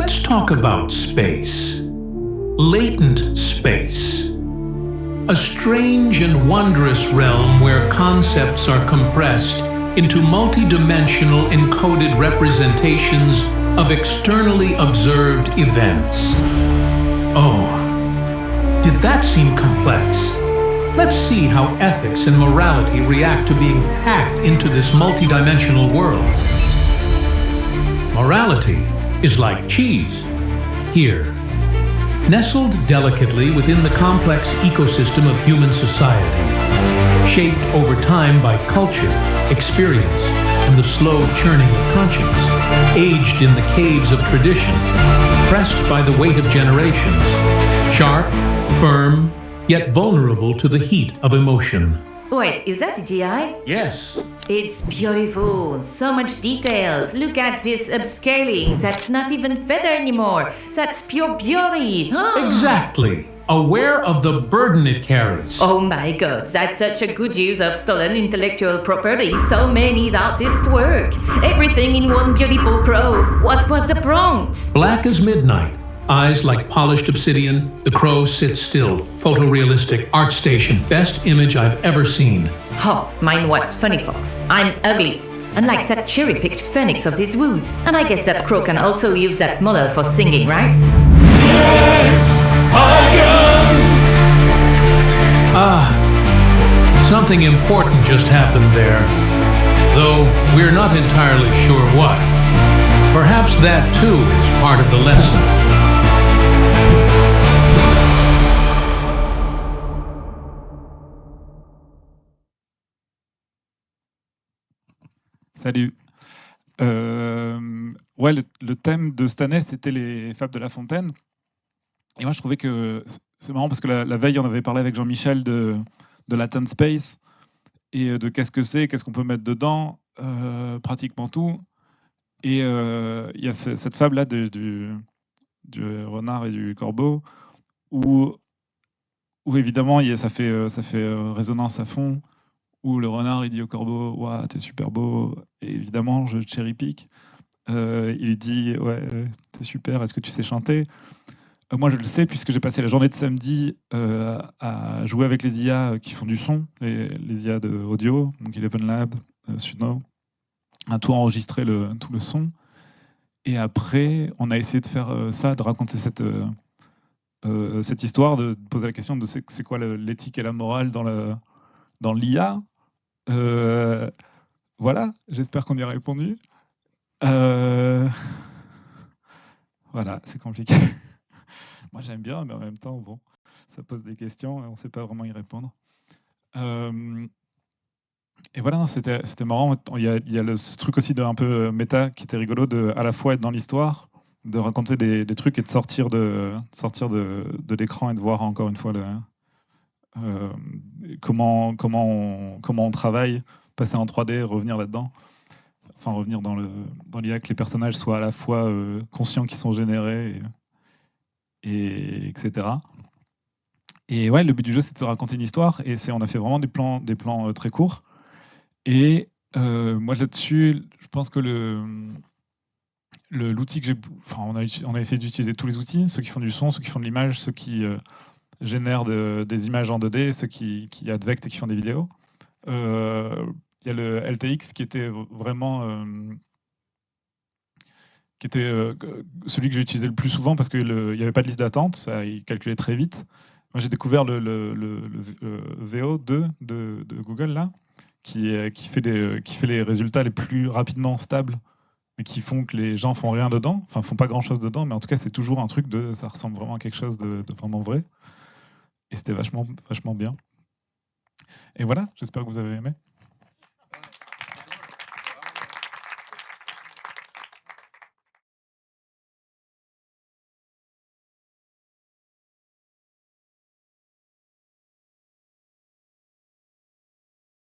Let's talk about space. Latent space. A strange and wondrous realm where concepts are compressed into multi-dimensional encoded representations of externally observed events. Oh, did that seem complex? Let's see how ethics and morality react to being packed into this multi-dimensional world. Morality is like cheese. Here, nestled delicately within the complex ecosystem of human society, shaped over time by culture, experience, and the slow churning of conscience, aged in the caves of tradition, pressed by the weight of generations, sharp, firm, yet vulnerable to the heat of emotion. Wait, is that CGI? Yes. It's beautiful. So much details. Look at this upscaling. That's not even feather anymore. That's pure beauty. Exactly. Aware of the burden it carries. Oh my god, that's such a good use of stolen intellectual property. So many artists' work. Everything in one beautiful crow. What was the prompt? Black as midnight. Eyes like polished obsidian. The crow sits still. Photorealistic. ArtStation. Best image I've ever seen. Oh, mine was Funny Fox. I'm ugly. Unlike that cherry-picked phoenix of these woods. And I guess that crow can also use that model for singing, right? Yes, I am. Something important just happened there. Though we're not entirely sure what. Perhaps that too is part of the lesson. Salut. Ouais, le thème de cette année, c'était les Fables de La Fontaine. Et moi, je trouvais que c'est marrant parce que la veille, on avait parlé avec Jean-Michel de Latent Space et de qu'est-ce qu'on peut mettre dedans, pratiquement tout. Et il y a cette fable-là du renard et du corbeau où évidemment, ça fait résonance à fond. Où le renard il dit au corbeau ouah, t'es super beau, et évidemment je cherry pick. Il lui dit ouais, t'es super, est-ce que tu sais chanter? Moi je le sais puisque j'ai passé la journée de samedi à jouer avec les IA qui font du son, les IA de audio, donc Eleven Lab, Suno, à tout enregistrer tout le son. Et après on a essayé de faire ça, de raconter cette histoire, de poser la question de c'est quoi l'éthique et la morale dans l'IA. Voilà, j'espère qu'on y a répondu. Voilà, c'est compliqué. Moi j'aime bien, mais en même temps, bon, ça pose des questions et on ne sait pas vraiment y répondre. Et voilà, c'était marrant. Il y a ce truc aussi un peu méta qui était rigolo, de à la fois être dans l'histoire, de raconter des trucs et de sortir de l'écran et de voir encore une fois comment on travaille, passer en 3D, revenir là-dedans, enfin revenir dans l'IA, que les personnages soient à la fois conscients qu'ils sont générés, etc. Et ouais, le but du jeu, c'était de raconter une histoire, et on a fait vraiment des plans très courts. Et moi là-dessus, je pense que l'outil que j'ai, enfin on a essayé d'utiliser tous les outils, ceux qui font du son, ceux qui font de l'image, ceux qui génèrent des images en 2D, ceux qui advectent et qui font des vidéos. Il y a le LTX qui était vraiment celui que j'ai utilisé le plus souvent parce qu'il n'y avait pas de liste d'attente, il calculait très vite. Moi j'ai découvert le VO2 de Google là, qui fait les résultats les plus rapidement stables, mais qui font que les gens font rien dedans, enfin font pas grand chose dedans, mais en tout cas c'est toujours un truc ça ressemble vraiment à quelque chose de vraiment vrai. Et c'était vachement bien. Et voilà, j'espère que vous avez aimé.